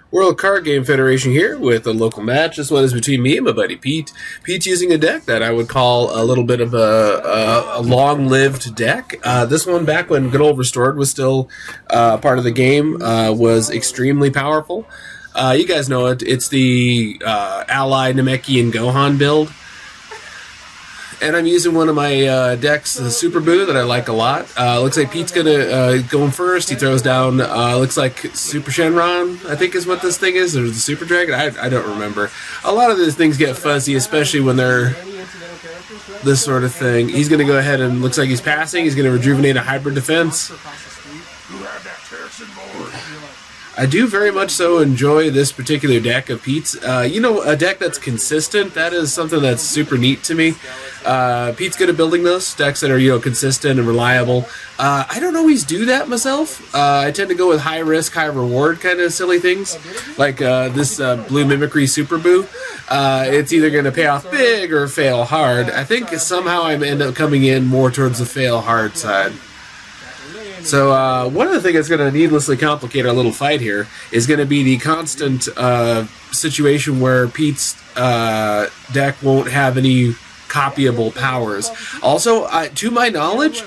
World Card Game Federation here with a local match. This one is between me and my buddy Pete. Pete's using a deck that I would call a little bit of a long-lived deck. This one, back when Good Old Restored was still part of the game, was extremely powerful. You guys know it. It's the Ally Namekian Gohan build. And I'm using one of my decks, the Super Boo, that I like a lot. Looks like Pete's gonna go in first. He throws down, looks like Super Shenron, I think is what this thing is, or the Super Dragon. I don't remember. A lot of these things get fuzzy, especially when they're this sort of thing. He's gonna go ahead and looks like he's passing. He's gonna rejuvenate a hybrid defense. I do very much so enjoy this particular deck of Pete's. A deck that's consistent, that is something that's super neat to me. Pete's good at building those decks that are, consistent and reliable. I don't always do that myself. I tend to go with high risk, high reward kind of silly things, like this blue Mimicry Super Boo. It's either going to pay off big or fail hard. I think somehow I end up coming in more towards the fail hard side. So one of the things that's going to needlessly complicate our little fight here is going to be the constant situation where Pete's deck won't have any copyable powers. Also, to my knowledge,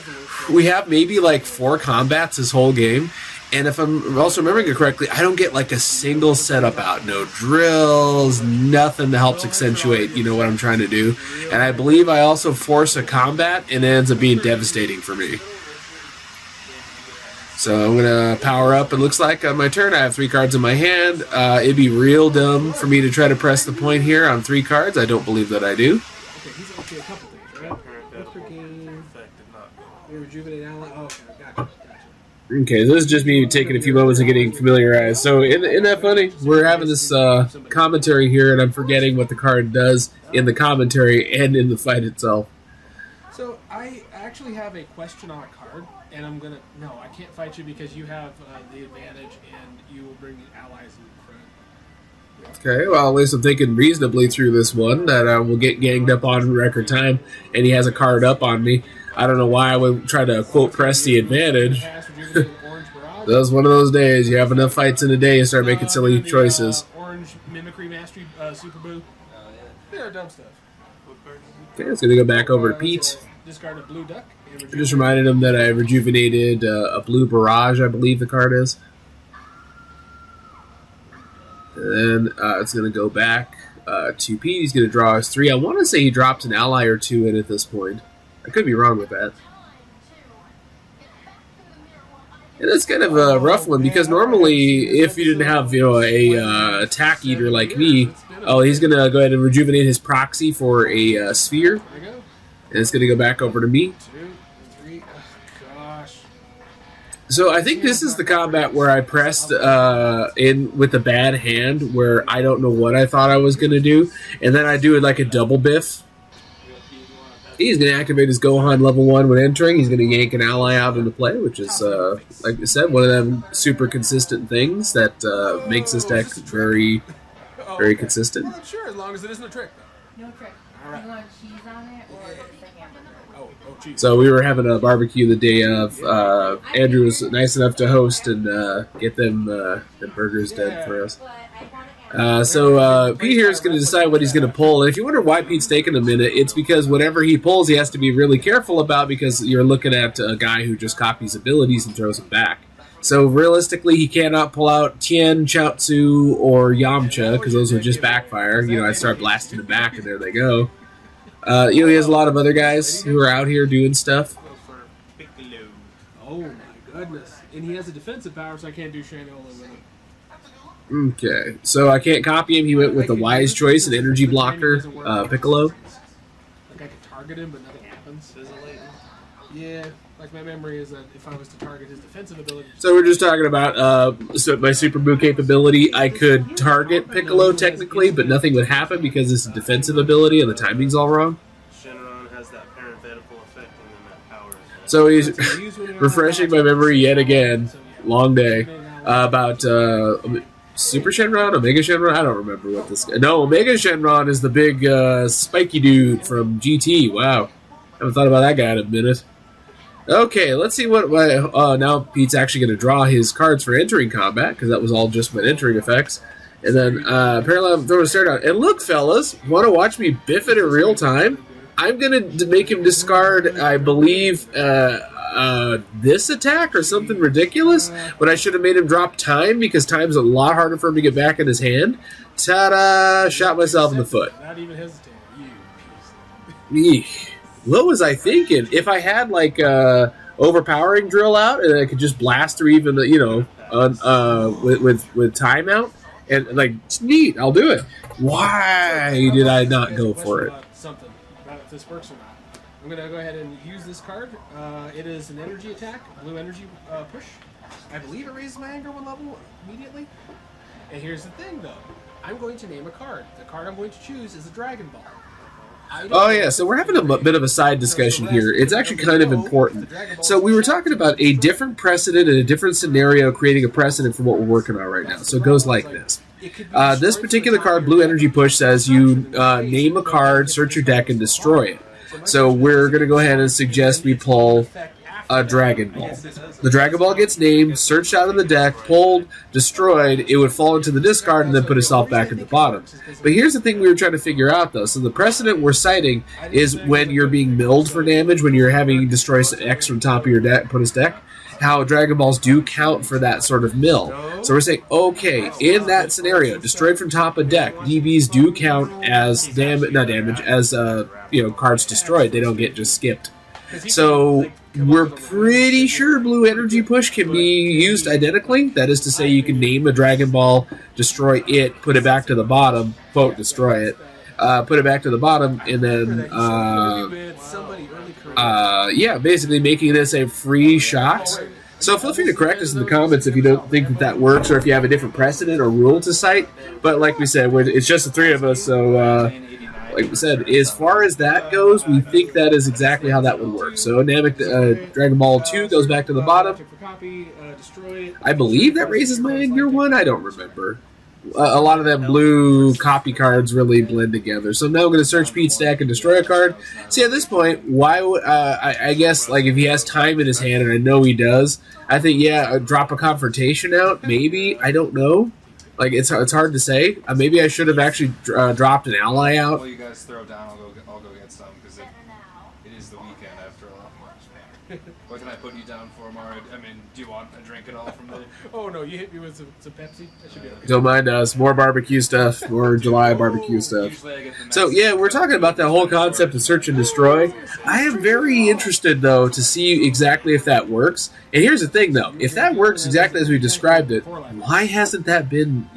we have maybe like 4 combats this whole game. And if I'm also remembering it correctly, I don't get like a single setup out. No drills, nothing that helps accentuate, what I'm trying to do. And I believe I also force a combat, and it ends up being devastating for me. So I'm going to power up. It looks like on my turn I have 3 cards in my hand. It'd be real dumb for me to try to press the point here on 3 cards. I don't believe that I do. Okay, he's okay a couple things, right? Extra game, rejuvenate ally. Oh, okay, gotcha. Okay, this is just me taking a few moments and getting familiarized. So isn't that funny? We're having this commentary here, and I'm forgetting what the card does in the commentary and in the fight itself. So I actually have a question on a card. And I'm going to... No, I can't fight you because you have the advantage and you will bring the allies in front. Okay, well, at least I'm thinking reasonably through this one that we'll get ganged up on in record time, and he has a card up on me. I don't know why I would try to, quote, press the advantage. That was one of those days. You have enough fights in a day, you start making silly choices. Orange Mimicry Mastery Super Boo. They're dumb stuff. Okay, it's going to go back over to Pete. Discard a blue duck. I just reminded him that I rejuvenated a blue barrage, I believe the card is. And then it's going to go back to Pete. He's going to draw his 3. I want to say he dropped an ally or 2 in at this point. I could be wrong with that. And that's kind of a rough one because normally if you didn't have a attack eater like me, he's going to go ahead and rejuvenate his proxy for a sphere. And it's going to go back over to me. So I think this is the combat where I pressed in with a bad hand where I don't know what I thought I was going to do. And then I do it like a double biff. He's going to activate his Gohan level 1 when entering. He's going to yank an ally out into play, which is, like I said, one of them super consistent things that makes this deck very, very consistent. Well, sure, as long as it isn't a trick. No trick. All right. You want cheese on it or just a hamburger? Oh, cheese. So we were having a barbecue the day of. Andrew was nice enough to host and get them burgers done for us. So Pete here is going to decide what he's going to pull. And if you wonder why Pete's taking a minute, it's because whatever he pulls, he has to be really careful about because you're looking at a guy who just copies abilities and throws them back. So realistically, he cannot pull out Tien, Chaozu, or Yamcha because those would just backfire. I'd start blasting them back, and there they go. He has a lot of other guys who are out here doing stuff. Oh my goodness! And he has a defensive power, so I can't do Shandola with him. Okay, so I can't copy him. He went with a wise choice, an energy blocker, Piccolo. Like I could target him, but nothing happens. Yeah, like my memory is that if I was to target his defensive ability. So we're just talking about my Super Boo capability. I could target Piccolo technically, but nothing would happen because it's a defensive ability and the timing's all wrong. Shenron has that parenthetical effect and then that power. So he's refreshing my memory yet again. Long day. About Super Shenron? Omega Shenron? I don't remember what this guy... No, Omega Shenron is the big spiky dude from GT. Wow. Haven't thought about that guy in a minute. Okay, let's see what. Now Pete's actually going to draw his cards for entering combat because that was all just about entering effects. And then apparently I'm throwing a stare down. And look, fellas, want to watch me biff it in real time? I'm going to make him discard, I believe, this attack or something ridiculous. But I should have made him drop time because time's a lot harder for him to get back in his hand. Ta-da! Shot myself in the foot. Not even hesitating. You piece. Eek. What was I thinking? If I had like overpowering drill out and I could just blast through even the, with timeout and like it's neat, I'll do it. Why did I not go for it? Something about if this works or not. I'm gonna go ahead and use this card. It is an energy attack, blue energy push. I believe it raises my anger 1 level immediately. And here's the thing, though. I'm going to name a card. The card I'm going to choose is a Dragon Ball. Oh, yeah, so we're having a bit of a side discussion here. It's actually kind of important. So we were talking about a different precedent and a different scenario creating a precedent for what we're working on right now. So it goes like this. This particular card, Blue Energy Push, says you name a card, search your deck, and destroy it. So we're going to go ahead and suggest we pull a Dragon Ball. The Dragon Ball gets named, searched out of the deck, pulled, destroyed. It would fall into the discard and then put itself back at the bottom. But here's the thing we were trying to figure out, though. So the precedent we're citing is when you're being milled for damage, when you're having destroy X from top of your deck, opponent's deck, how Dragon Balls do count for that sort of mill. So we're saying, okay, in that scenario, destroyed from top of deck, DBs do count as cards destroyed. They don't get just skipped. So we're pretty sure Blue Energy Push can be used identically. That is to say, you can name a Dragon Ball, destroy it, put it back to the bottom, quote, destroy it, put it back to the bottom, and then, basically making this a free shot. So feel free to correct us in the comments if you don't think that works or if you have a different precedent or rule to cite. But like we said, it's just the three of us, so... like we said, as far as that goes, we think that is exactly how that would work. So Dragon Ball 2 goes back to the bottom. I believe that raises my anger 1. I don't remember. A lot of them blue copy cards really blend together. So now I'm going to search Pete's deck and destroy a card. See, at this point, why would I guess like if he has time in his hand, and I know he does, I think drop a confrontation out. Maybe, I don't know. Like it's hard to say. Maybe I should have actually dropped an ally out. Well, you guys throw down. I'll go get some because it is the weekend after all. What can I put you down for, Mara? I mean, do you want a drink at all from the? Oh no, you hit me with some Pepsi. That should be okay. Don't mind us. More barbecue stuff. More July barbecue stuff. So yeah, we're talking about that whole concept of search and destroy. I am very interested though to see exactly if that works. And here's the thing though, if that works exactly as we described it, why hasn't that been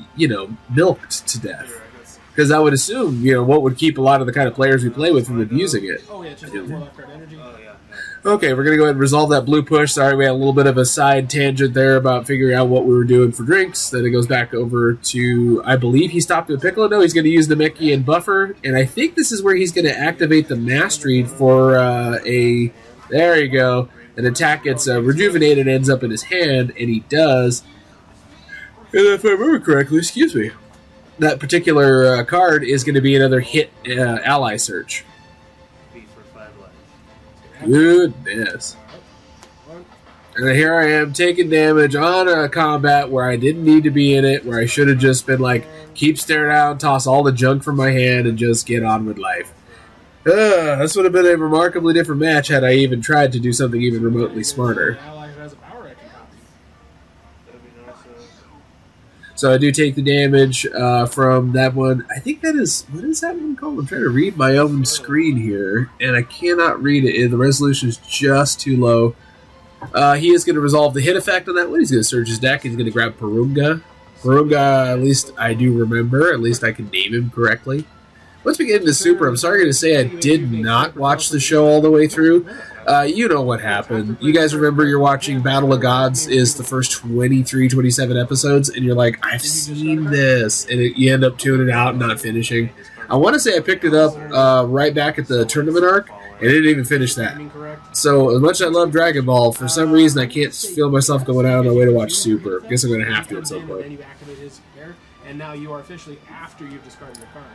milked to death? Because I would assume what would keep a lot of the kind of players we play with from abusing it. Oh yeah, just energy. Okay, we're going to go ahead and resolve that blue push. Sorry, we had a little bit of a side tangent there about figuring out what we were doing for drinks. Then it goes back over to, I believe he stopped at Piccolo. No, he's going to use the Namekian buffer. And I think this is where he's going to activate the Mastery for there you go. An attack gets rejuvenated, ends up in his hand, and he does. And if I remember correctly, excuse me, that particular card is going to be another hit ally search. Goodness. And here I am taking damage on a combat where I didn't need to be in it, where I should have just been like, keep staring out, toss all the junk from my hand, and just get on with life. This would have been a remarkably different match had I even tried to do something even remotely smarter. So I do take the damage from that one. I think that is... What is that one called? I'm trying to read my own screen here, and I cannot read it. The resolution is just too low. He is going to resolve the hit effect on that one. He's going to search his deck. He's going to grab Purunga. Purunga, at least I do remember. At least I can name him correctly. Once we get into Super, I'm sorry to say I did not watch the show all the way through. You know what happened. You guys remember you're watching Battle of Gods is the first 23, 27 episodes, and you're like, I've seen this. And you end up tuning out and not finishing. I want to say I picked it up right back at the tournament arc, and didn't even finish that. So as much as I love Dragon Ball, for some reason I can't feel myself going out of my way to watch Super. I guess I'm going to have to at some point. And now you are officially after you've discarded your card.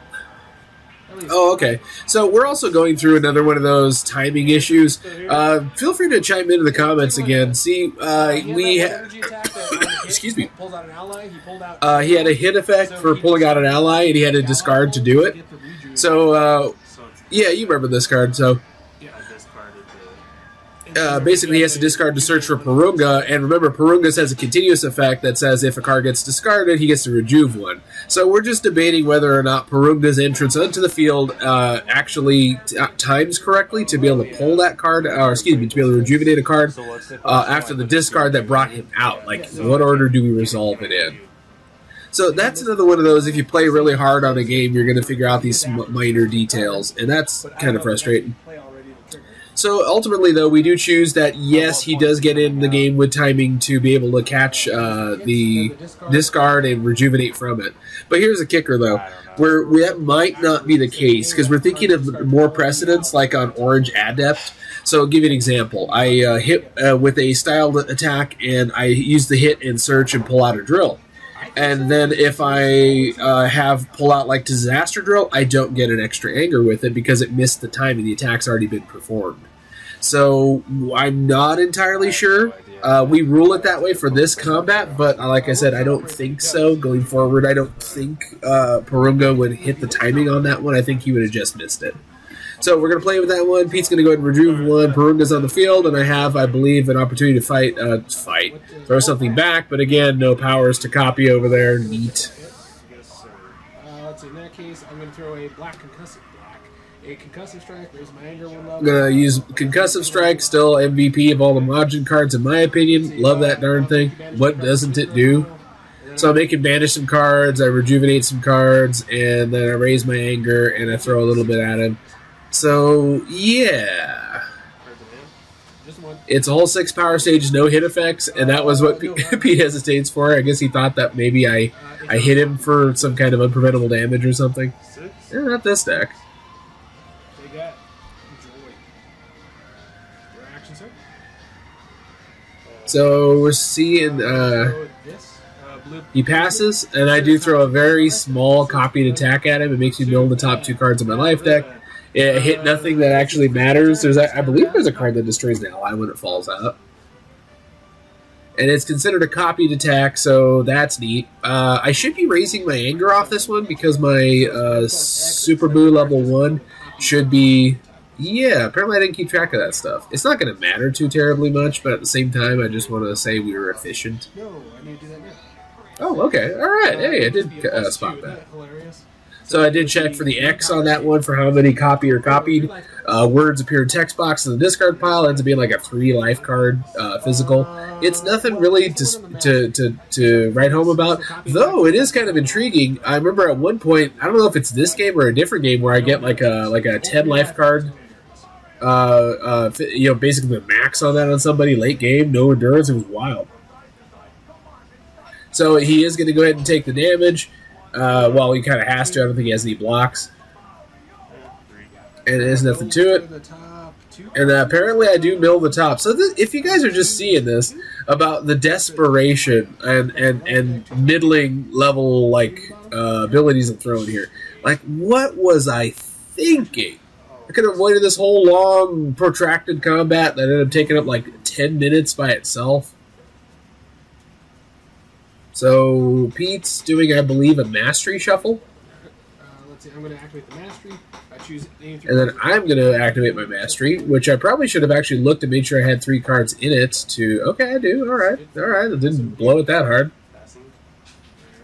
Oh, okay. So we're also going through another one of those timing issues. Feel free to chime into the comments again. See, we excuse me. Pulls out an ally. He pulled out. He had a hit effect for pulling out an ally, and he had to discard to do it. So, yeah, you remember this card. So, basically, he has to discard to search for Purunga, and remember, Purunga has a continuous effect that says if a card gets discarded, he gets to rejuve one. So we're just debating whether or not Purunga's entrance onto the field actually times correctly to be able to pull that card, or excuse me, to be able to rejuvenate a card after the discard that brought him out. Like, what order do we resolve it in? So that's another one of those, if you play really hard on a game, you're going to figure out these minor details, and that's kind of frustrating. So ultimately, though, we do choose that, yes, he does get in the game with timing to be able to catch the discard and rejuvenate from it. But here's a kicker, though, where that might not be the case, because we're thinking of more precedents, like on Orange Adept. So I'll give you an example. I hit with a styled attack, and I use the hit and search and pull out a drill. And then if I have pull out like Disaster Drill, I don't get an extra anger with it because it missed the time and the attack's already been performed. So I'm not entirely sure. We rule it that way for this combat, but like I said, I don't think so. Going forward, I don't think Purunga would hit the timing on that one. I think he would have just missed it. So we're going to play with that one. Pete's going to go ahead and rejuve one. Purunga's on the field, and I have, I believe, an opportunity to throw something back. But again, no powers to copy over there. Neat. Let's see. In that case, I'm going to throw a concussive strike. Raise my anger one level. I'm going to use concussive strike. Still MVP of all the Majin cards, in my opinion. Love that darn thing. What doesn't it do? So I make him banish some cards. I rejuvenate some cards, and then I raise my anger, and I throw a little bit at him. So, yeah. It's a whole 6 power stage, no hit effects, and that was what Pete hesitates for. I guess he thought that maybe I hit him for some kind of unpreventable damage or something. Yeah, not this deck. Take that. Enjoy. Your action, sir. So, we're seeing... he passes, and I do throw a very small copied attack at him. It makes me build the top 2 cards of my life deck. It hit nothing that actually matters. I believe there's a card that destroys an ally when it falls out. And it's considered a copied attack, so that's neat. I should be raising my anger off this one because my Super Boo level 1 should be... Yeah, apparently I didn't keep track of that stuff. It's not going to matter too terribly much, but at the same time, I just want to say we were efficient. No, I need to do that now. Oh, okay. All right. Hey, I did spot that. So I did check for the X on that one for how many copy or copied. Words appear in text box in the discard pile. It ends up being like a 3 life card physical. It's nothing really to write home about, though it is kind of intriguing. I remember at one point, I don't know if it's this game or a different game, where I get like a 10 life card. Basically the max on that on somebody late game, no endurance. It was wild. So he is going to go ahead and take the damage. Well, he kind of has to. I don't think he has any blocks. And there's nothing to it. And apparently I do mill the top. So if you guys are just seeing this, about the desperation and middling level abilities I'm throwing here, like, what was I thinking? I could have avoided this whole long, protracted combat that ended up taking up like 10 minutes by itself. So Pete's doing, I believe, a mastery shuffle. Let's see. I'm going to activate the mastery. I choose. And then I'm going to activate my mastery, which I probably should have actually looked and made sure I had 3 cards in it to. Okay, I do. All right. I didn't blow it that hard.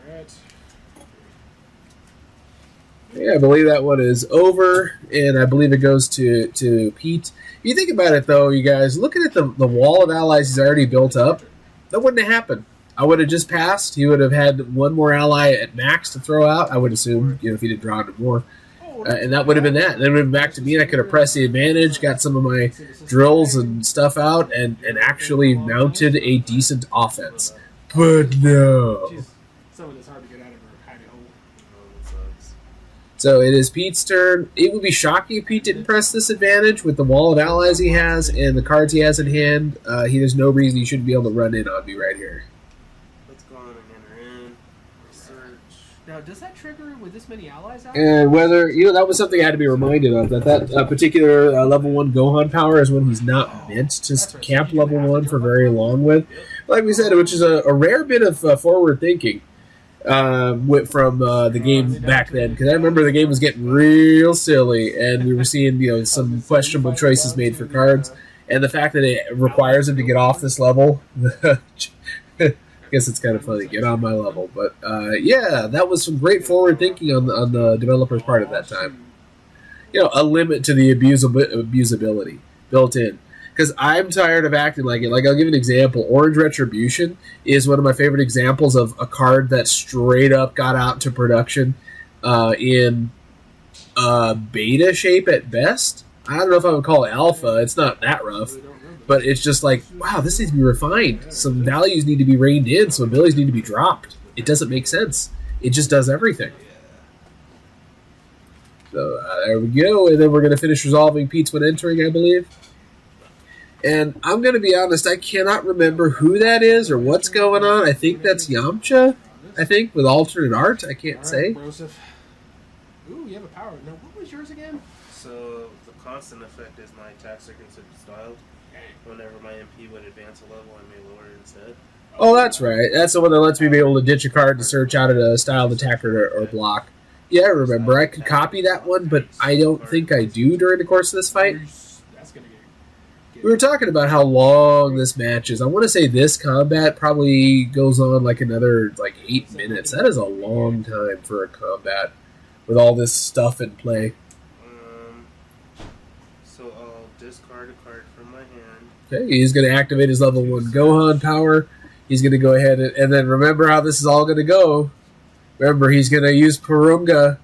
All right. Yeah, I believe that one is over, and I believe it goes to Pete. If you think about it, though, you guys, looking at the wall of allies he's already built up, that wouldn't have happened. I would have just passed. He would have had 1 more ally at max to throw out, I would assume, if he didn't draw into more. And that would have been that. And then it would have been back to me, and I could have pressed the advantage, got some of my drills and stuff out, and actually mounted a decent offense. But no. Some of this hard to get out of her hidey hole. So it is Pete's turn. It would be shocking if Pete didn't press this advantage with the wall of allies he has and the cards he has in hand. There's no reason he shouldn't be able to run in on me right here. Let's go on and enter in. Research. Now, does that trigger with this many allies out? And whether, that was something I had to be reminded of, that particular level 1 Gohan power is one he's not meant to camp level 1 for very long with. Like we said, which is a rare bit of forward thinking from the game back then. Because I remember the game was getting real silly, and we were seeing some questionable choices made for cards. And the fact that it requires him to get off this level, I guess it's kind of funny. Get on my level, but yeah, that was some great forward thinking on the developer's part at that time. A limit to the abusability built in. Because I'm tired of acting like it. Like, I'll give an example. Orange Retribution is one of my favorite examples of a card that straight up got out to production in beta shape at best. I don't know if I would call it alpha. It's not that rough. But it's just like, wow, this needs to be refined. Some values need to be reined in. Some abilities need to be dropped. It doesn't make sense. It just does everything. So there we go. And then we're going to finish resolving Pete's when entering, I believe. And I'm going to be honest, I cannot remember who that is or what's going on. I think that's Yamcha, with alternate art. I can't say. Ooh, you have a power. Now, what was yours again? So the constant effect is my attacks are considered styled. Whenever my MP would advance a level, I may lower it instead. Oh, that's right. That's the one that lets me be able to ditch a card to search out a styled attack or block. Yeah, I remember. I could copy that one, but I don't think I do during the course of this fight. We were talking about how long this match is. I want to say this combat probably goes on another 8 minutes. That is a long time for a combat with all this stuff in play. So I'll discard a card from my hand. Okay, he's going to activate his level 1 Gohan power. He's going to go ahead and then remember how this is all going to go. Remember, he's going to use Purunga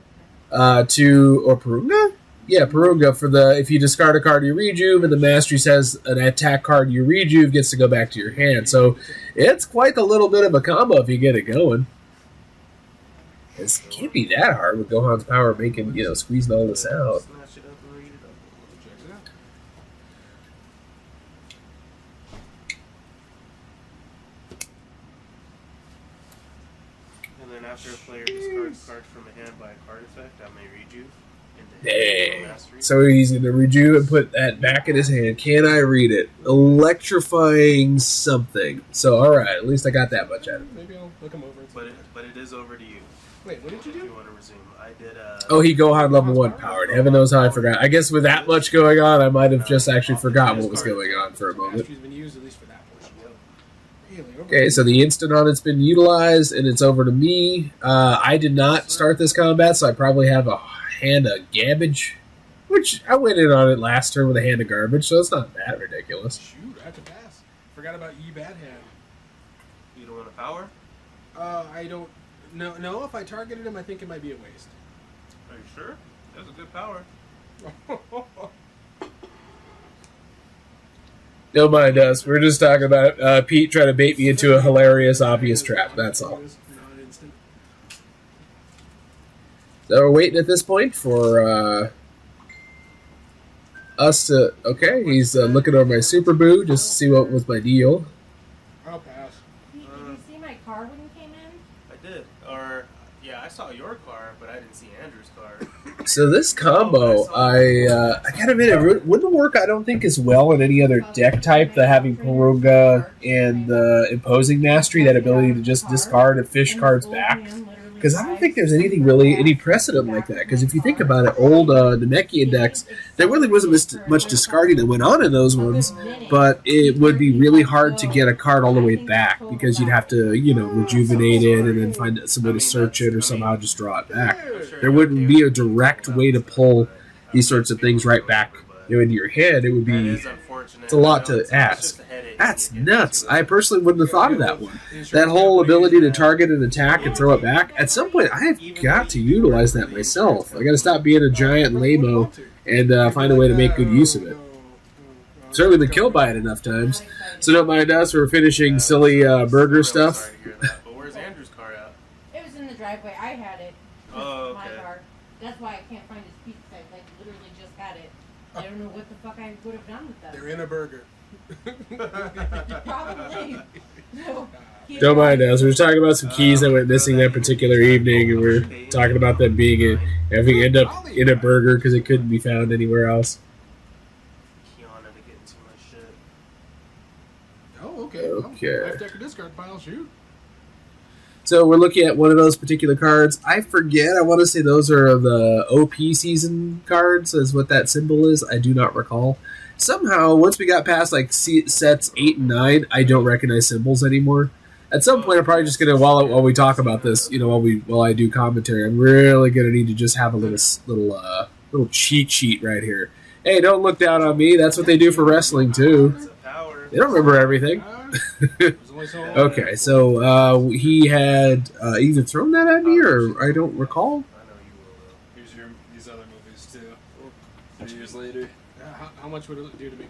Purunga? Yeah, Purunga for if you discard a card you rejuve and the Mastery says an attack card you rejuve gets to go back to your hand. So it's quite a little bit of a combo if you get it going. It can't be that hard with Gohan's power making, squeezing all this out. Smash it up and read it up. And then after a player discards a card from a hand by a card effect, I may rejuve. Dang. So he's going to rejuve and put that back in his hand. Can I read it? Electrifying something. So, alright, at least I got that much out of it. Maybe I'll look him over. But it is over to you. Wait, what did you If do? you want to resume. I did, Oh, he Gohan level 1 powered. Heaven knows how I forgot. I guess with that much going on, I might have just actually forgot what was going on for a moment. She's been used at least for that portion. Really? Okay, so the instant on it's been utilized, and it's over to me. I did not start this combat, so I probably have a hand of garbage, which I went in on it last turn with a hand of garbage, so it's not that ridiculous. Shoot, I have to pass. Forgot about Yi Bad Hand. You don't want a power? I don't... No, if I targeted him, I think it might be a waste. Are you sure? That's a good power. Don't mind us. We're just talking about Pete trying to bait me into a hilarious, obvious trap. That's all. So we're waiting at this point for us to... Okay, he's looking over my Super Boo just to see what was my deal. I'll pass. Pete, did you see my car when you came in? I did. I saw your car, but I didn't see Andrew's car. So this combo, I gotta admit, it wouldn't work, I don't think, as well in any other deck type, the having Purunga and the Imposing Mastery, that ability to just discard and fish cards back. Because I don't think there's any precedent like that. Because if you think about it, old Namekian decks, there really wasn't much discarding that went on in those ones, but it would be really hard to get a card all the way back because you'd have to, rejuvenate it and then find some way to search it or somehow just draw it back. There wouldn't be a direct way to pull these sorts of things right back into your head. It would be... It's a lot to ask. That's nuts. I personally wouldn't have thought of that one. That whole ability to target an attack and throw it back, at some point I have got to utilize that myself. I got to stop being a giant lame-o and find a way to make good use of it. Certainly been killed by it enough times. So don't mind us, we're finishing silly burger stuff. But where's Andrew's car at? It was in the driveway. I had it. Oh, My okay. car. That's why I can't find his pizza. I literally just had it. I don't know what the fuck I would have done with that. They're in a burger. Probably. No. Don't mind us. We're talking about some keys that went missing that particular evening, and we're talking about them being having end up in a burger because it couldn't be found anywhere else. Kiana to get into my shit. Oh, okay. Okay. Left deck or discard pile, shoot. So we're looking at one of those particular cards. I forget. I want to say those are the OP season cards, is what that symbol is. I do not recall. Somehow, once we got past like sets 8 and 9, I don't recognize symbols anymore. At some point, I'm probably just gonna while we talk about this, while I do commentary, I'm really gonna need to just have a little cheat sheet right here. Hey, don't look down on me. That's what they do for wrestling too. It's a power. They don't remember everything. Okay, so he had either thrown that at me or I don't recall. I know you will. Here's these other movies too. 3 years later. How much would it do to me?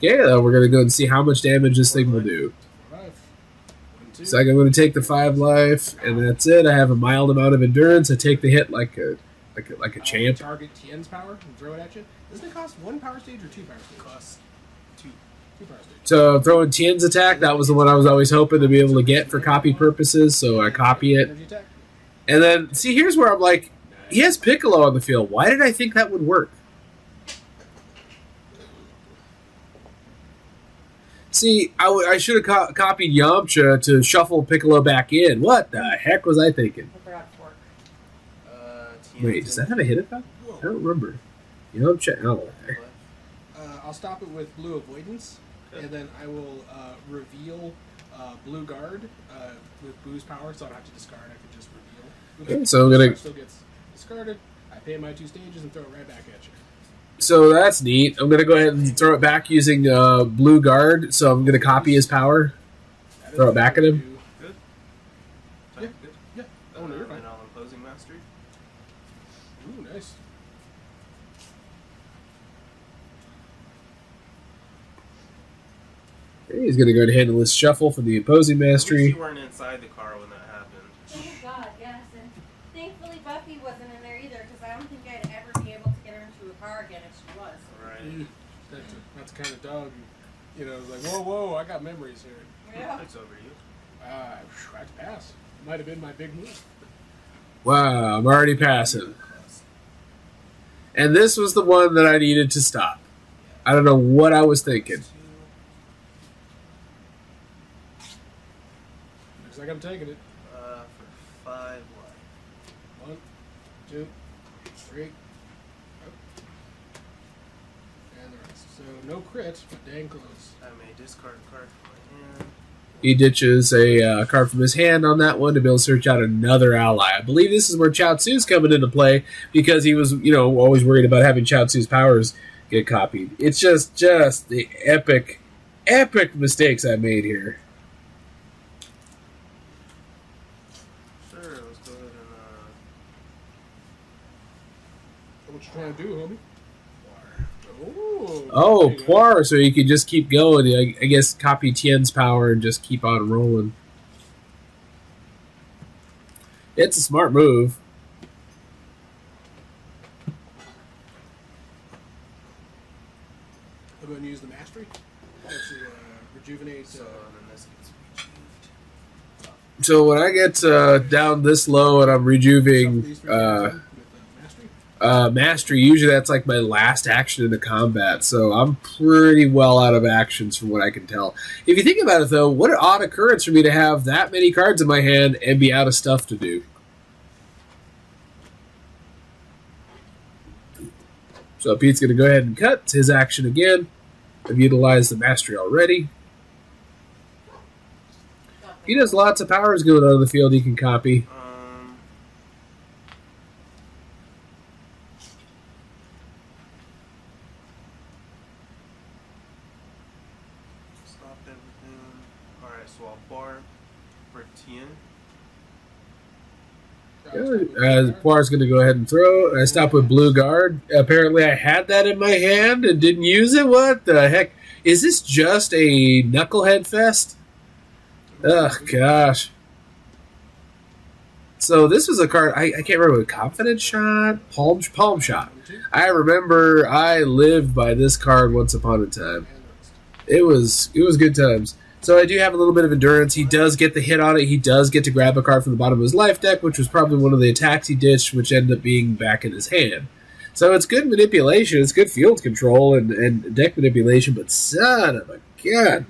Yeah, we're gonna go and see how much damage this thing will do. 5. 1, 2. So I'm going to take the 5 life, and that's it. I have a mild amount of endurance. I take the hit like a champ. Target Tien's power and throw it at you. Doesn't it cost 1 power stage or 2 power stages? Cost 2. 2 power stages. So throwing Tien's attack, that was the one I was always hoping to be able to get for copy purposes, so I copy it. Energy attack. And then, see, here's where I'm like, he has Piccolo on the field. Why did I think that would work? See, I should have copied Yamcha to shuffle Piccolo back in. What the heck was I thinking? I forgot to work. Wait, does that have a hit effect? I don't remember. Yamcha, oh, there. I'll stop it with blue avoidance, and then I will reveal blue guard with boo's power, so I don't have to discard. I can just reveal. Okay, so I'm gonna. Still gets discarded. I pay my 2 stages and throw it right back at you. So that's neat. I'm going to go ahead and throw it back using Blue Guard. So I'm going to copy his power. Throw it back at him. Good. Yeah. Good. Yeah. Oh, no, you're fine. And all imposing mastery. Ooh, nice. Okay, he's going to go ahead and handle his shuffle for the opposing At least mastery. you weren't inside the car when that happened. Thank God, yes. And thankfully Buffy wasn't in there either, because I don't think I'd ever be able to get her into a car again if she was. Right. That's the kind of dog, like, whoa, I got memories here. Yeah. It's over you. I had to pass. It might have been my big move. Wow, I'm already passing. And this was the one that I needed to stop. I don't know what I was thinking. Looks like I'm taking it. For 5 life. 1, 2, 3. And the rest. So no crit, but dang close. I may discard a card from my hand. He ditches a card from his hand on that one to be able to search out another ally. I believe this is where Chaozu's coming into play because he was, always worried about having Chaozu's powers get copied. It's just the epic mistakes I made here. Sure, let's go ahead and What you trying to do, homie? Oh, Oh, there you go. Poir, so you can just keep going. I guess copy Tien's power and just keep on rolling. It's a smart move. I'm going to use the mastery. Let's see, rejuvenate. so then this gets retrieved. So when I get down this low and I'm rejuving these 3 cards in with mastery. Mastery, usually that's like my last action in the combat, so I'm pretty well out of actions from what I can tell. If you think about it, though, what an odd occurrence for me to have that many cards in my hand and be out of stuff to do. So Pete's going to go ahead and cut his action again. I've utilized the Mastery already. He does lots of powers going on in the field he can copy. Stopped everything. Alright, so I'll bar for Tien. Poir's going to go ahead and throw. I stop with Blue Guard. Apparently I had that in my hand and didn't use it. What the heck? Is this just a knucklehead fest? Ugh, gosh. So this was a card, I can't remember, Confidence Shot? Palm Shot. I remember I lived by this card once upon a time. It was good times. So I do have a little bit of endurance. He does get the hit on it. He does get to grab a card from the bottom of his life deck, which was probably one of the attacks he ditched, which ended up being back in his hand. So it's good manipulation. It's good field control and deck manipulation, but son of a gun.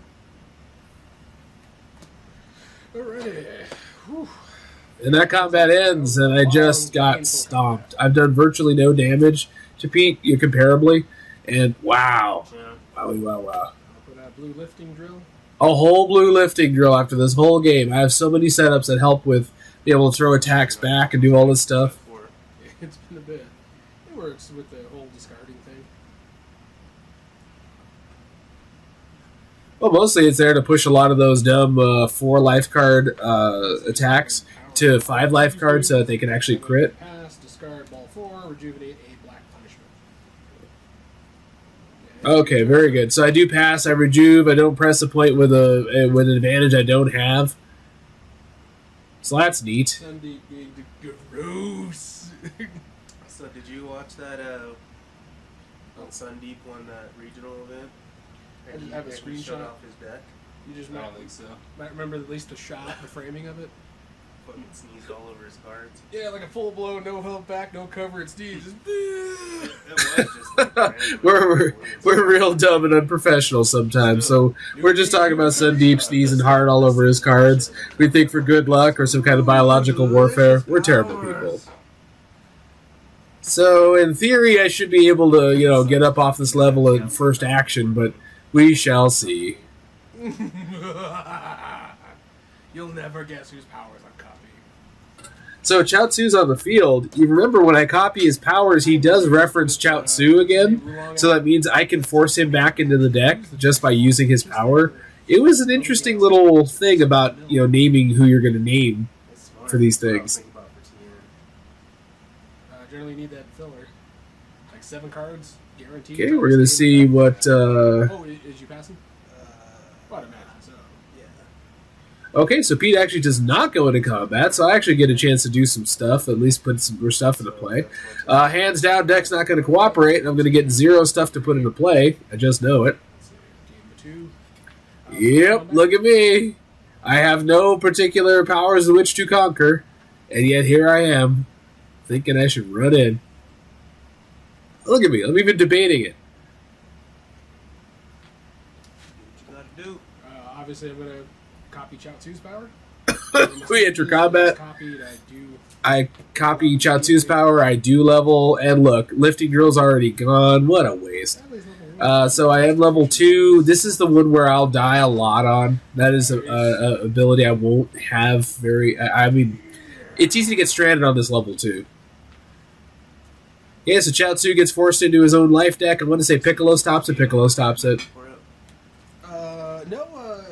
Alrighty. Whew. And that combat ends, and I just got stomped. I've done virtually no damage to Pete, comparably, and wow. Yeah. Wow. I'll put a blue lifting drill. A whole blue lifting drill after this whole game. I have so many setups that help with being able to throw attacks back and do all this stuff. It's been a bit. It works with the whole discarding thing. Well, mostly it's there to push a lot of those dumb 4 life card attacks to 5 life cards so that they can actually crit. Pass, discard ball 4, rejuvenate a black punishment. Okay, very good. So I do pass, I rejuve, I don't press a point with an advantage I don't have. So that's neat. Sunday being the gross. So did you watch that when Sundeep won that regional event? I just have a he screenshot. showed off his deck. You just I might, don't think so. might remember at least a shot, the framing of it. Fucking sneezed all over his cards. Yeah, like a full blow, no help back, no cover, it's D. Just It was just like random. We're real dumb and unprofessional sometimes, so we're just talking about Sundeep sneezing hard all over his cards. We think for good luck or some kind of biological warfare. We're terrible people. So in theory, I should be able to, get up off this level in first action, but we shall see. You'll never guess whose powers I'm copying. So Chaozu's on the field. You remember when I copy his powers, he does reference Chaozu again, so that means I can force him back into the deck just by using his power. It was an interesting little thing about naming who you're going to name It's smart. for these things. Think about for TN. Generally need that filler. Like 7 cards, guaranteed. Okay, we're going to see what... Oh, is you passing? Well, I'd imagine so. Okay, so Pete actually does not go into combat, so I actually get a chance to do some stuff, at least put some more stuff into play. Hands down, deck's not going to cooperate, and I'm going to get 0 stuff to put into play. I just know it. Game 2. Yep, look at me. I have no particular powers of which to conquer, and yet here I am, thinking I should run in. Look at me, I'm even debating it. What you gotta do? Obviously, I'm going to copy Chaozu's power. We enter combat. Copied, I copy Chaozu's power, I do level, and look, lifting drill's already gone. What a waste. So I am level 2. This is the one where I'll die a lot on. That is a ability I won't have very... I mean, it's easy to get stranded on this level 2. Yeah, so Chaozu gets forced into his own life deck. I'm going to say Piccolo stops it. Piccolo stops it. We're up. No,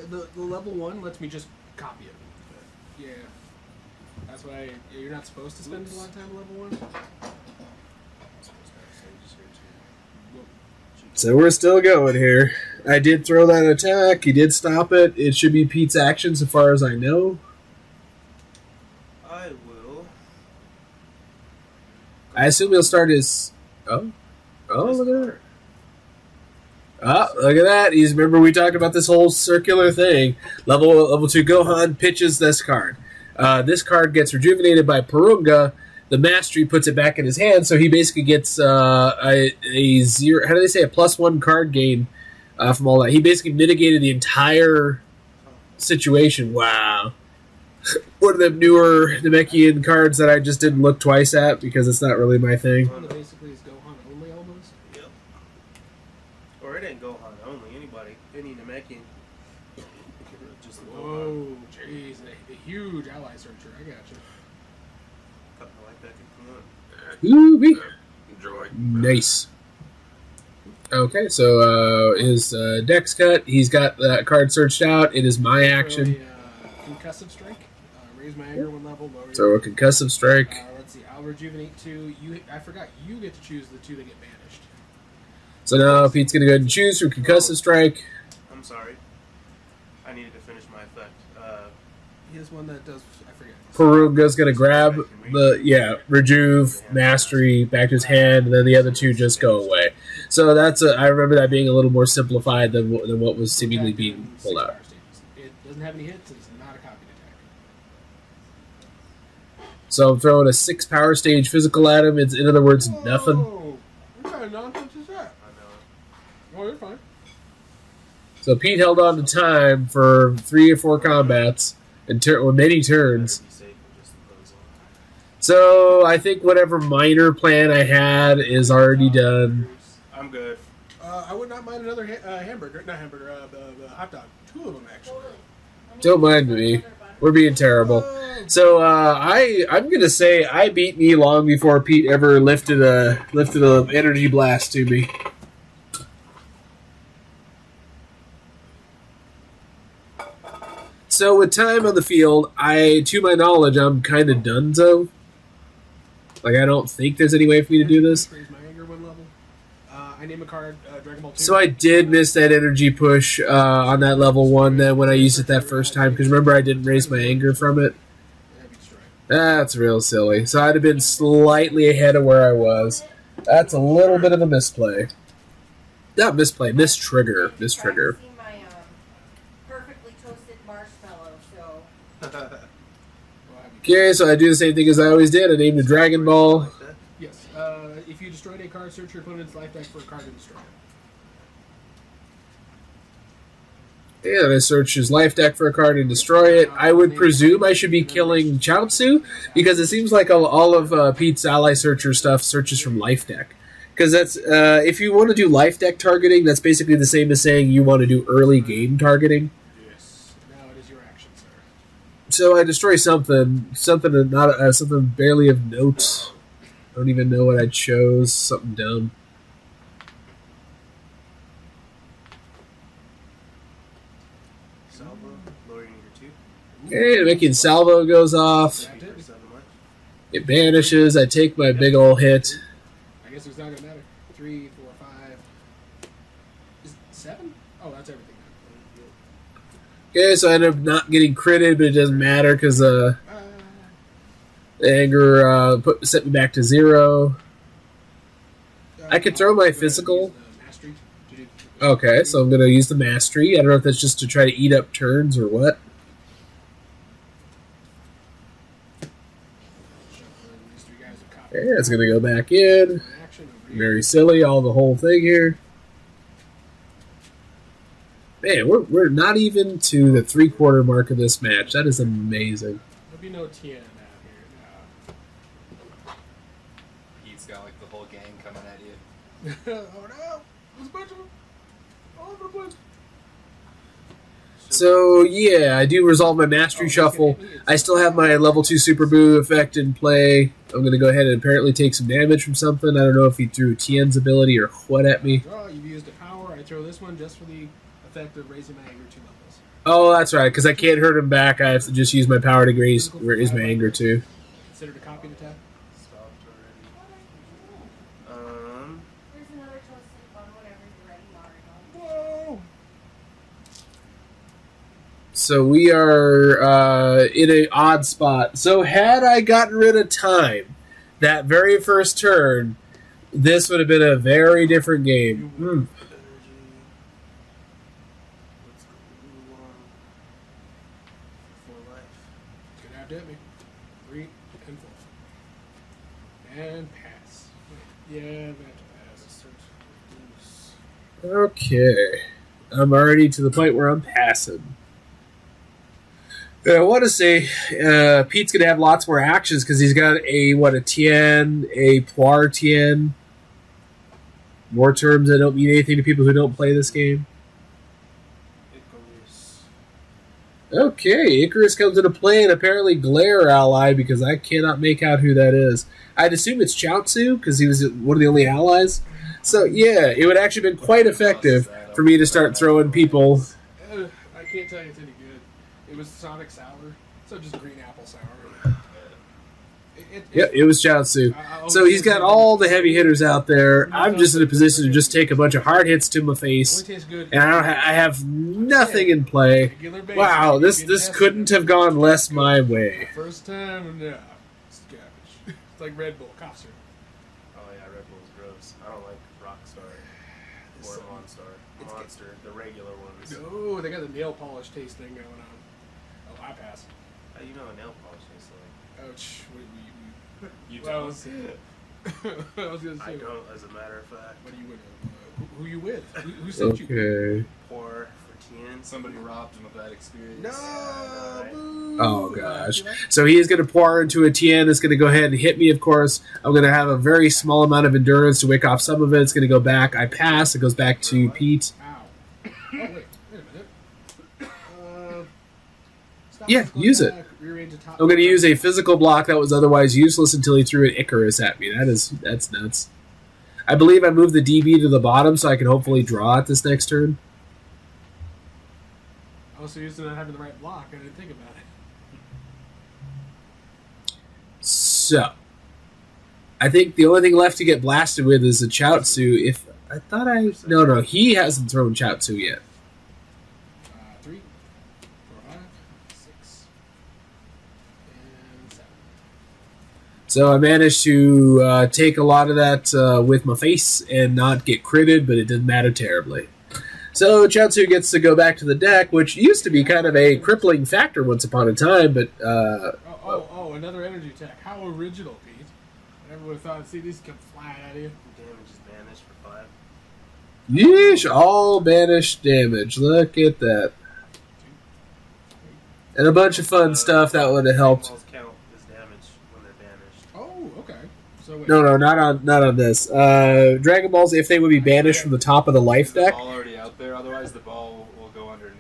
the level 1 lets me just copy it. Yeah. That's why you're not supposed to spend a lot of time on level 1. So we're still going here. I did throw that attack. He did stop it. It should be Pete's action so far as I know. I will. I assume he'll start his... Oh, look at that. Ah, look at that. Remember we talked about this whole circular thing. Level 2 Gohan pitches this card. This card gets rejuvenated by Purunga. The mastery puts it back in his hand, so he basically gets a 0. How do they say a +1 card gain from all that? He basically mitigated the entire situation. Wow. One of them newer Namekian cards that I just didn't look twice at because it's not really my thing. Basically, is Gohan only almost. Yep. Or it ain't Gohan only. Anybody. Any Namekian. Just the Gohan. Whoa, jeez, the huge ally searcher. I got you. Cut my life back and come on. Ooh-wee. Enjoy. Nice. Okay, so his deck's cut. He's got that card searched out. It is my action. Concussive strike. Raise my anger 1 level. Lower So a concussive strike. let's see. I'll rejuvenate 2. I forgot you get to choose the 2 that get banished. So now Pete's going to go ahead and choose from concussive strike. I'm sorry. I needed to finish my effect. He has one that does. I forget. Purunga's going to grab the, rejuve, mastery, back to his hand, and then the other 2 just go away. So I remember that being a little more simplified than what was seemingly being pulled out. It doesn't have any hits. It's not a copied attack. So I'm throwing a 6 power stage physical at him. It's, in other words, nothing. What kind of nonsense is that? I know. Oh, you're fine. So Pete held on to time for 3 or 4 combats and many turns. Better be safe and just impose on. So I think whatever minor plan I had is already done. I'm good. I would not mind another hamburger. Not hamburger, the hot dog. 2 of them, actually. Don't mind me. We're being terrible. So I'm gonna say I beat me long before Pete ever lifted a energy blast to me. So with time on the field, to my knowledge, I'm kind of donezo. Like I don't think there's any way for me to do this. Raise my anger 1 level. I name a card, Dragon Ball 2. So I did miss that energy push on that level 1 then when I used it that first time, because remember I didn't raise my anger from it. That'd be destroyed. That's real silly. So I'd have been slightly ahead of where I was. That's a little bit of a misplay. Not misplay, mistrigger. Trying to see my perfectly toasted marshmallow, so Well, that'd be- Okay, so I do the same thing as I always did. I named a Dragon Ball. Like that? Yes. If you destroyed a card, search your opponent's life deck for a card to destroy it. And I search his life deck for a card and destroy it. I would presume I should be killing Chaozu, because it seems like all of Pete's ally searcher stuff searches from life deck. Because that's if you want to do life deck targeting, that's basically the same as saying you want to do early game targeting. Yes. Now it is your action, sir. So I destroy something barely of note. I don't even know what I chose. Something dumb. Salvo, lowering your 2. Okay, Namekian salvo goes off. That's it. 3% much. It vanishes. I take my big ol' hit. I guess it's not gonna matter. 3, 4, 5. Is it 7? Oh, that's everything. Okay, so I end up not getting critted, but it doesn't matter because the anger set me back to 0. I could throw my physical. Mastery to do- Okay, so I'm going to use the mastery. I don't know if that's just to try to eat up turns or what. These 3 guys are copy. Okay, that's going to go back in. Action. Very silly, all the whole thing here. Man, we're not even to the 3/4 mark of this match. That is amazing. There'll be no Tien out here. He's got like the whole gang coming at you. No. Oh no! There's a bunch of them all over the place. So, yeah, I do resolve my mastery shuffle. I still have my level 2 Super Boo effect in play. I'm going to go ahead and apparently take some damage from something. I don't know if he threw Tien's ability or what at me. Draw. You've used a power. I throw this one just for the effect of raising my anger 2 levels. Oh, that's right, because I can't hurt him back. I have to just use my power to raise my anger too. Considered a copied attack. Stopped already. there's another toasted bun whenever you're ready, Mario. Whoa! So we are in an odd spot. So had I gotten rid of time that very first turn, this would have been a very different game. Energy. Let's go for life. It's gonna have to hit me. 3 and 4. And pass. Yeah, I'm gonna have to pass. Okay. I'm already to the point where I'm passing. I want to say Pete's going to have lots more actions because he's got a Tien, a Poir Tien. More terms that don't mean anything to people who don't play this game. Icarus. Okay, Icarus comes into play and apparently Glare ally because I cannot make out who that is. I'd assume it's Chaozu because he was one of the only allies. So yeah, it would actually been quite effective for me to start throwing people. I can't tell you it's any good. It was Sonic Sour, so just green apple sour. Yeah, it was Chaozu. So he's got all the heavy hitters out there. I'm just in a position to just take a bunch of hard hits to my face, Only tastes good. and I have nothing in play. Regular basic, Wow, you this can this test couldn't it. have gone less my way. First time, no. It's garbage. It's like Red Bull, cough syrup. Oh yeah, Red Bull's gross. I don't like Rockstar. monster, the regular ones. No, they got the nail polish taste thing going on. Oh, I pass. How you know a nail polish tastes like? Ouch. You Well, I don't. was, I was gonna say. I don't, as a matter of fact. What are you with? Who you with? Who sent you? Okay. Poor for Tien. Somebody robbed him of that experience. No. right. Boo. Oh gosh. So he is going to pour into a Tien. It's going to go ahead and hit me, of course. I'm going to have a very small amount of endurance to wick off some of it. It's going to go back. I pass. It goes back to Pete. Ow. Oh, wait a minute. Stop Yeah, physical use it. attack, rearrange the top I'm going to use a physical block that was otherwise useless until he threw an Icarus at me. That's nuts. I believe I moved the DB to the bottom so I can hopefully draw it this next turn. Also used to not having the right block. I didn't think about it. So, I think the only thing left to get blasted with is a Chaozu. No, he hasn't thrown Chaozu yet. 3, 4, 5, 6, and 7. So I managed to take a lot of that with my face and not get critted, but it didn't matter terribly. So Chaozu gets to go back to the deck, which used to be kind of a crippling factor once upon a time, but... Another energy attack. How original, Pete. I never would have thought I'd see these come flying at you. Damage is banished for 5. yeesh, all banished damage. Look at that. And a bunch of fun stuff that would have helped. Balls count as damage when they're banished. Oh, okay. So wait. No, not on this. Dragon Balls, if they would be banished from the top of the life Is the deck, ball already out there? Otherwise, the ball will go underneath.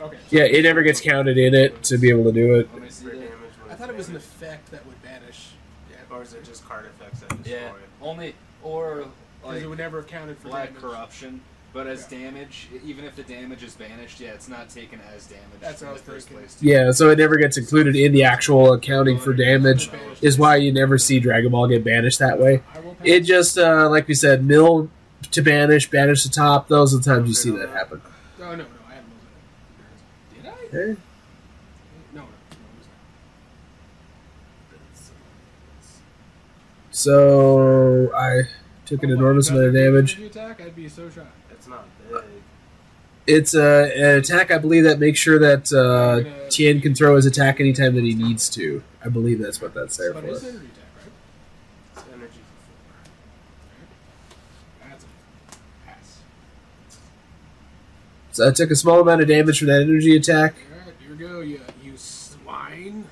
Okay. yeah, it never gets counted in it to be able to do it. Let me see For that. damage when I it's thought it was an banished. effect that would banish. Yeah. Or is it just card effects that destroy Yeah, it? only or Because like it would never have counted for black damage. corruption. But as Yeah. damage, even if the damage is banished, yeah, it's not taken as damage That's in what I the was first thinking. place. Yeah, so it never gets included in the actual accounting for damage, is why you never see Dragon Ball get banished that way. I will pass. It just, like we said, mill to banish the top. Those are the times you see that happen. Oh, no, I haven't moved it. Did I? Okay. No, it So I took an enormous amount of damage. Attack, I'd be so shocked. It's not big. It's an attack, I believe, that makes sure that Tien can throw his attack anytime that he needs to. I believe that's what that's there But for. it's energy attack, right? It's energy for That's a pass. So I took a small amount of damage from that energy attack. Alright, here we go, you swine.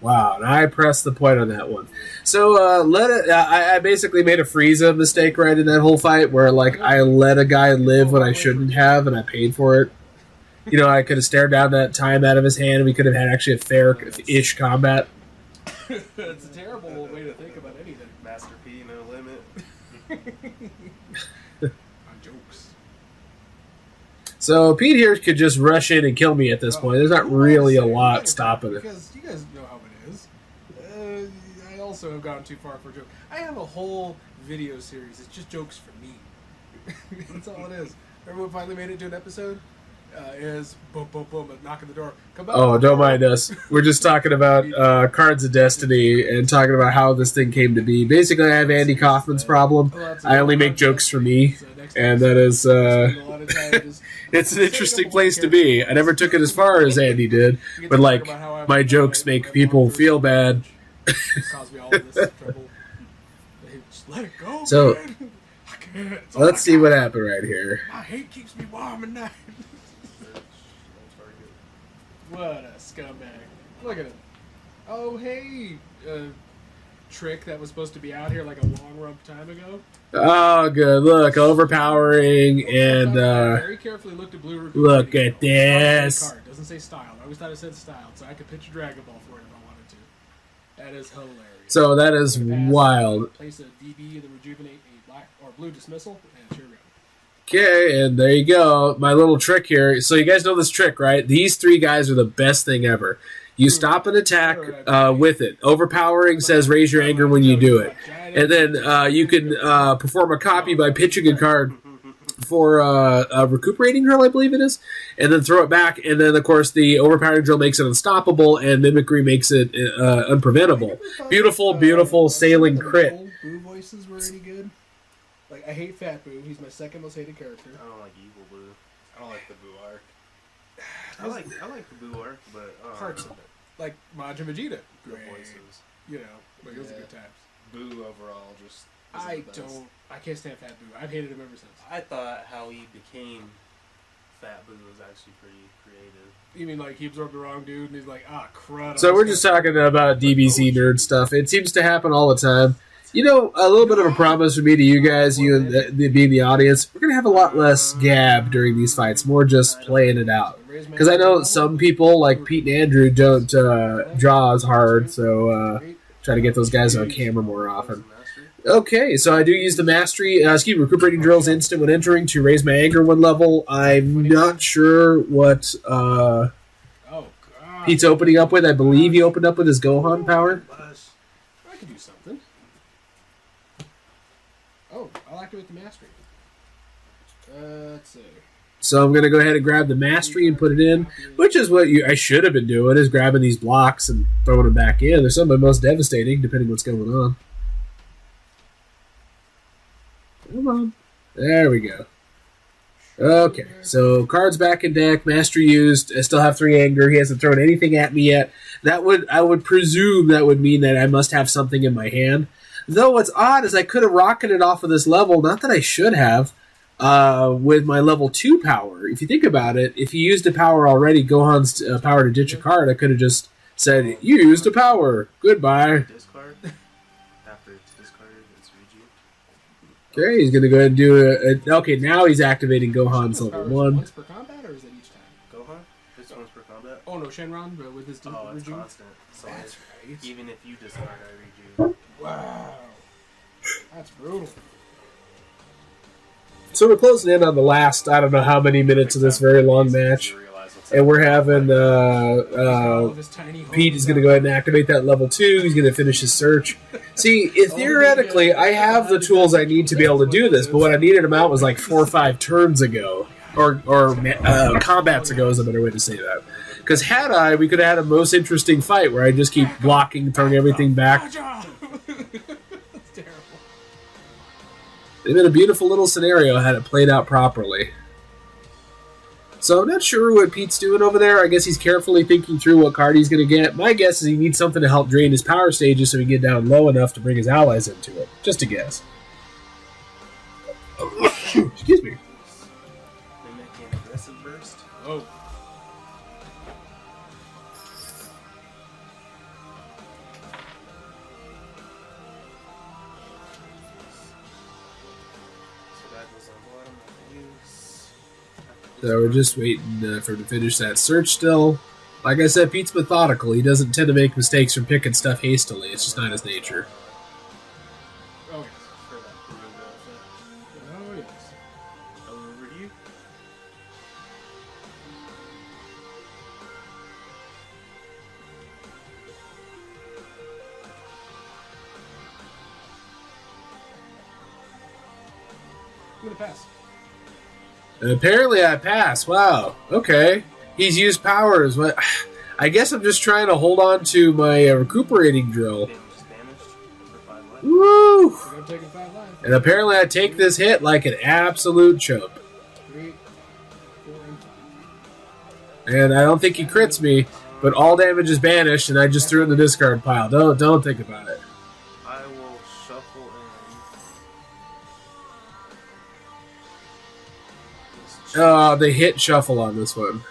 Wow, and I pressed the point on that one. So I basically made a Frieza mistake right in that whole fight, where like I let a guy live when I shouldn't have, and I paid for it. You know, I could have stared down that time out of his hand, and we could have had actually a fair-ish combat. That's a terrible way to think about anything. four. Master P, no limit. On jokes. So Pete here could just rush in and kill me at this point. There's not really a lot stopping it. Because you guys know how it is. I also have gone too far for a joke. I have a whole video series. It's just jokes for me. That's all it is. Remember we finally made it to an episode? Is boom, boom, boom, a knock at the door. Come back. Oh, don't mind us. We're just talking about Cards of Destiny and talking about how this thing came to be. Basically, I have Andy Kaufman's problem. I only make jokes for me, and that is it's an interesting place to be. I never took it as far as Andy did, but like my jokes make people feel bad. Caused me all of this trouble. Just let it go. So, man. I can't. It's all Let's I see got. what happened right here. My hate keeps me warm at night. What a scumbag. Look at him. Oh, hey, trick that was supposed to be out here like a long rump time ago. Oh, good. Look, overpowering and very carefully looked at blue. look recruiting. at this. Card. Doesn't say style. I always thought it said style, so I could pitch a Dragon Ball for it if I wanted to. That is hilarious. So that is I'm gonna pass, wild. Place a DB to rejuvenate a black or blue dismissal, and here we go. Okay, and there you go. My little trick here. So you guys know this trick, right? These three guys are the best thing ever. You stop an attack with it. Overpowering says raise your anger when you do it. And then you can perform a copy by pitching a card for a recuperating drill, I believe it is, and then throw it back. And then, of course, the overpowering drill makes it unstoppable, and mimicry makes it unpreventable. Beautiful, beautiful sailing crit. Old blue voices were any good. Like I hate Fat Boo. He's my second most hated character. I don't like Evil Boo. I don't like the Boo arc. I like the Boo arc, but Parts of it. Like Majin Vegeta. the Great. voices. You know, but those are Yeah. good times. Boo overall just. I isn't the best. don't. I can't stand Fat Boo. I've hated him ever since. I thought how he became Fat Boo was actually pretty creative. You mean like he absorbed the wrong dude and he's like, ah, crud. So we're just talking about DBZ nerd stuff. It seems to happen all the time. You know, a little bit of a promise from me to you guys, you and being the audience, we're going to have a lot less gab during these fights, more just playing it out. Because I know some people, like Pete and Andrew, don't draw as hard, so try to get those guys on camera more often. Okay, so I do use the mastery, recuperating drills instant when entering to raise my anger 1 level. I'm not sure what Oh, God. Pete's opening up with. I believe he opened up with his Gohan power. I could do something. Oh, I'll activate the mastery. Let's see. So I'm going to go ahead and grab the mastery and put it in, which is what I should have been doing, is grabbing these blocks and throwing them back in. They're some of the most devastating, depending on what's going on. Come on. There we go. Okay, so cards back in deck, mastery used. I still have 3 anger. He hasn't thrown anything at me yet. I would presume that would mean that I must have something in my hand. Though what's odd is I could have rocketed off of this level, not that I should have, with my level 2 power. If you think about it, if you used a power already, Gohan's power to ditch a card, I could have just said, you used a power. Goodbye. Discard. After it's discarded, it's rejuve. Okay, he's going to go ahead and do okay, now he's activating Gohan's level 1. Once per combat, or is it each time? Gohan? This one's per combat? Oh, no, Shenron, but with his Oh, it's rejuve? constant. So That's right. even if you discard, I rejuve. Wow. That's brutal. So we're closing in on the last, I don't know how many minutes of this very long match. And we're having Pete is going to go ahead and activate that level 2. He's going to finish his search. See, theoretically, I have the tools I need to be able to do this, but what I needed them out was like 4 or 5 turns ago. Or combats ago is a better way to say that. Because we could have had a most interesting fight where I just keep blocking, throwing everything back. That's terrible. It'd been a beautiful little scenario had it played out properly. So I'm not sure what Pete's doing over there. I guess he's carefully thinking through what card he's going to get. My guess is he needs something to help drain his power stages so he can get down low enough to bring his allies into it. Just a guess. Excuse me. Namekian aggressive burst. Oh. So that goes on bottom of use. So we're just waiting for him to finish that search still. Like I said, Pete's methodical. He doesn't tend to make mistakes from picking stuff hastily. It's just not his nature. Oh, yes. For that Peru outfit. Oh, yes. Over you. I'm going to pass. And apparently I pass. Wow. Okay. He's used powers. What? I guess I'm just trying to hold on to my recuperating drill. Damage is banished for 5 life. Woo! We're going to take 5 lives. And apparently I take this hit like an absolute chump. 3, 4, and 5. And I don't think he crits me, but all damage is banished, and I just threw it in the discard pile. Don't think about it. I will shuffle in. They hit shuffle on this one.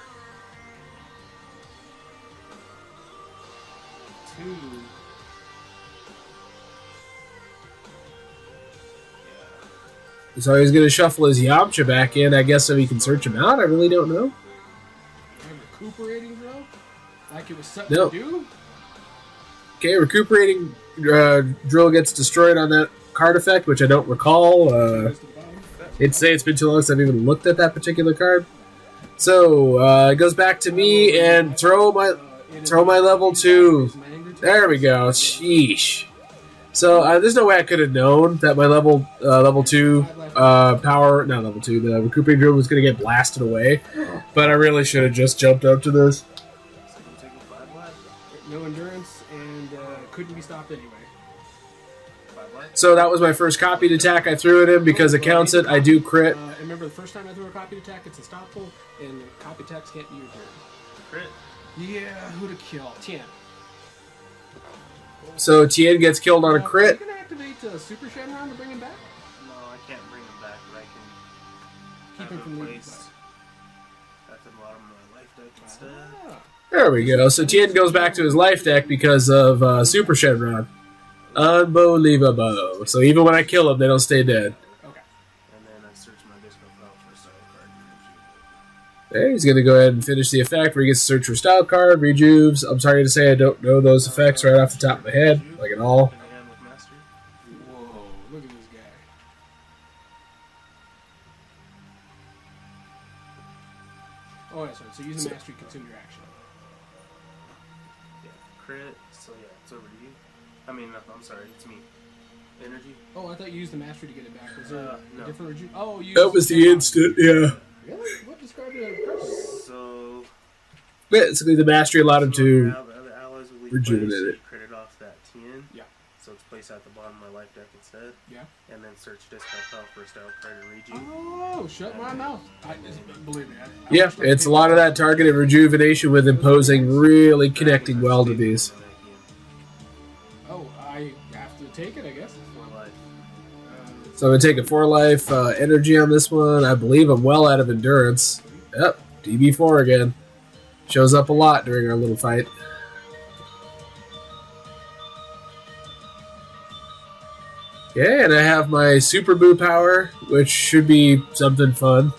2. So he's going to shuffle his Yamcha back in, I guess, so he can search him out. I really don't know. I'm recuperating, bro? Like it was something No. to do? Okay, recuperating drill gets destroyed on that card effect, which I don't recall. Goes to the bottom. It'd say it's been too long since I've even looked at that particular card. So it goes back to me and throw my level 2. There we go. Sheesh. So there's no way I could have known that my level 2 power, not level 2, the recuperating drill was going to get blasted away. But I really should have just jumped up to this. So I'm taking 5 life. No endurance and couldn't be stopped anyway. 5 life. So that was my first copied attack I threw at him because it counts it. I do crit. And remember, the first time I threw a copied attack, it's unstoppable, and copy attacks can't be returned. Crit. Yeah, who to kill? Tien. So Tien gets killed on a Are you crit. going to activate Super Shenron to bring him back? No, I can't bring him back, but I Keep can him from leaving. replaced at the bottom of my life deck instead. Ah. There we go. So Tien goes back to his life deck because of Super Shenron. Unbelievable. So even when I kill them, they don't stay dead. Okay. And then I search my disco file for a style card. Okay, he's going to go ahead and finish the effect where he gets to search for style card, rejuves. I'm sorry to say I don't know those effects right off the top of my head, like at all. In hand with mastery. Whoa, look at this guy. Oh, yeah, sorry. So using mastery, consume your action. Yeah, crit. So yeah, it's over to you. I mean, I'm sorry, it's me. Energy. Oh, I thought you used the mastery to get it back. Was there a no. different reju? Oh, you. That was the instant, yeah. Really? What described it as person? So Basically, the mastery allowed him to. the allies will leave rejuvenate place, it. Credit off that 10. Yeah. So it's placed at the bottom of my life deck instead. Yeah. And then search discard file for a style card and rejuve. Oh, shut my mouth. Believe me. Yeah, it's a lot of that targeted rejuvenation with imposing really connecting well to these. Oh, I have to take it, I guess. For life. So I'm going to take a 4 life energy on this one. I believe I'm well out of endurance. Yep, DB4 again. Shows up a lot during our little fight. Okay, and I have my Super Boo power, which should be something fun.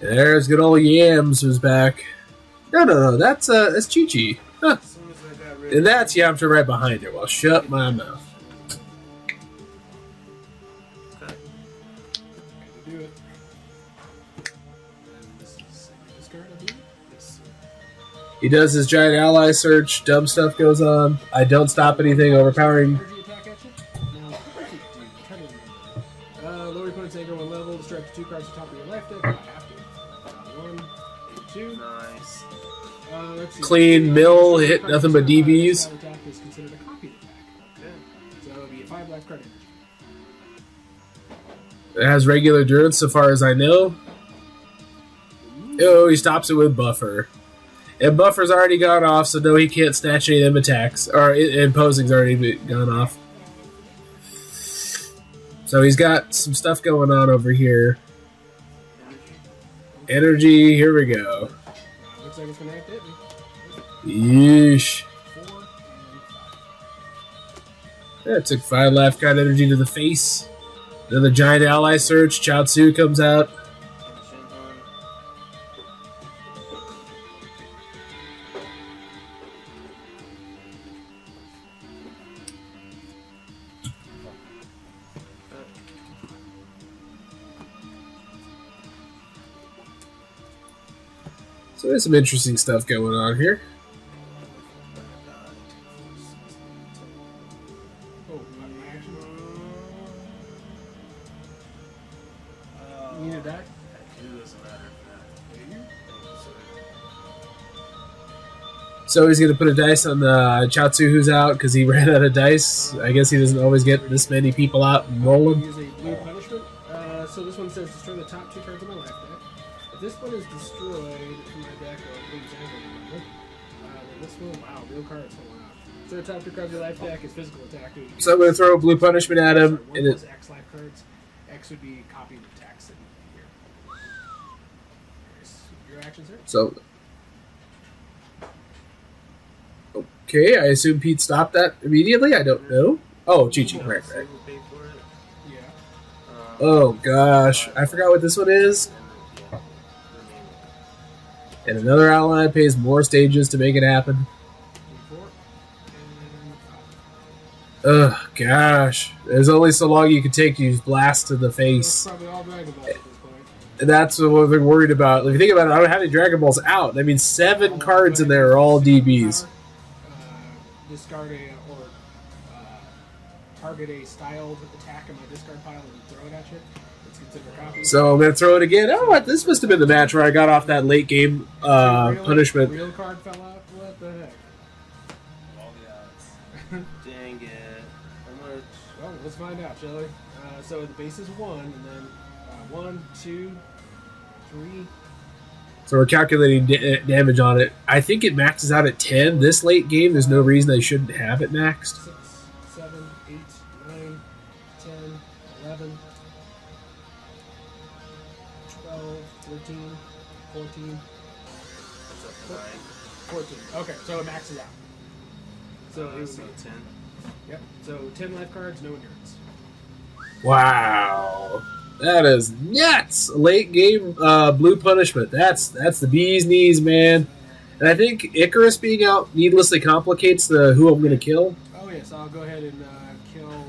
There's good old Yams who's back. No, that's Chi-Chi. Huh. As soon as I got rid And that's Yamcha right behind her. Well, shut my mouth. Okay. Do it. And this is discard, I believe? Yes. He does his giant ally search. Dumb stuff goes on. I don't stop anything overpowering. Energy attack at you. Now, what does it do? I'm trying to remember. Lower your opponent's anger 1 level. Distract 2 cards at the top of your life deck. You don't have to. 1, 2. Nice. Let's see. Clean mill, hit nothing but DBs. Style attack is considered a copied attack. Okay. So it'll be a 5 life card energy. It has regular endurance so far as I know. Oh, he stops it with Buffer. And Buffer's already gone off, so no, he can't snatch any of them attacks. Or Imposing's already gone off. So he's got some stuff going on over here. Energy, here we go. Looks like it's going to act at me. Yeesh. 4 and 5. Yeah, took 5 life card energy to the face. Another giant ally search. Chaozu comes out. Shenron. So there's some interesting stuff going on here. Oh, my action. You need a die? It doesn't matter for that. So he's going to put a dice on the Chaozu who's out because he ran out of dice. I guess he doesn't always get this many people out and rolling. Use a blue punishment. So this one says destroy the top 2 cards of my life deck. If this one is destroyed from my deck, or blue example, remember, then this one, wow, real cards. Oh, wow. So the top 2 cards of your life deck is physical attack. Dude. So I'm going to throw a blue punishment at him. Sorry, 1 And plus it, X life cards. X would be copied attacks in here. Your action, sir? so, okay, I assume Pete stopped that immediately. I don't know. Oh, Chi-Chi, right. Will pay for it. Yeah. Oh gosh, I forgot what this one is. Yeah. And another ally pays more stages to make it happen. 4 and 5. Ugh, gosh. There's only so long you can take these blasts to the That's face. probably all Dragon Balls at this point. And that's what they're worried about. If you think about it, I don't have any Dragon Balls out. That means 7 cards in there are all DBs. Discard a or target a styled attack in my discard pile and throw it at you. It's considered a copy. So I'm going to throw it again. Oh, what? This must have been the match where I got off that late game punishment. Real card fell out. What the heck? All the odds. Dang it. How much? Well, let's find out, shall we? So the base is 1, and then 1, 2, 3. So we're calculating damage on it. I think it maxes out at 10. This late game, there's no reason they shouldn't have it maxed. 6, 7, 8, 9, 10, 11, 12, 13, 14, That's up to 9. 14. Okay, so it maxes out. So it would So be 10. Yep. So 10 life cards, no endurance. Wow. That is nuts. Late game blue punishment. That's the bee's knees, man. And I think Icarus being out needlessly complicates the who I'm going to kill. Oh yes, I'll go ahead and kill.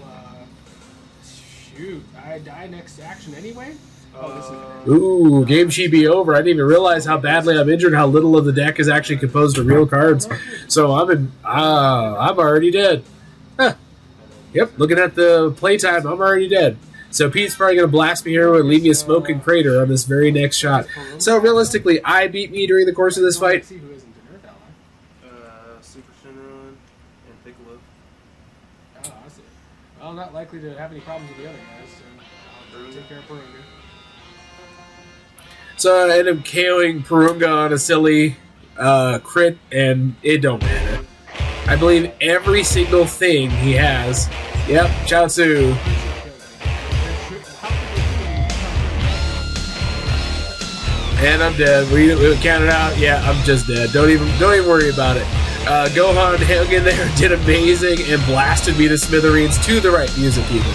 Shoot, I die next action anyway. Oh, this is Ooh, game should be over. I didn't even realize how badly I'm injured, how little of the deck is actually composed of real cards. So I'm already dead. Huh. Yep, looking at the playtime, I'm already dead. So Pete's probably going to blast me here and leave me a smoking crater on this very next shot. So realistically, I beat me during the course of this fight. See who isn't an Earth ally. Super Shenron and Piccolo. Oh, I see. Well, I'm not likely to have any problems with the other guys, so I'll take care of Perunga. So I end up KOing Perunga on a silly crit, and it don't matter. I believe every single thing he has. Yep, Chaozu. And I'm dead. We counted out. Yeah, I'm just dead. Don't even worry about it. Gohan hung in there, did amazing, and blasted me to smithereens to the right music even.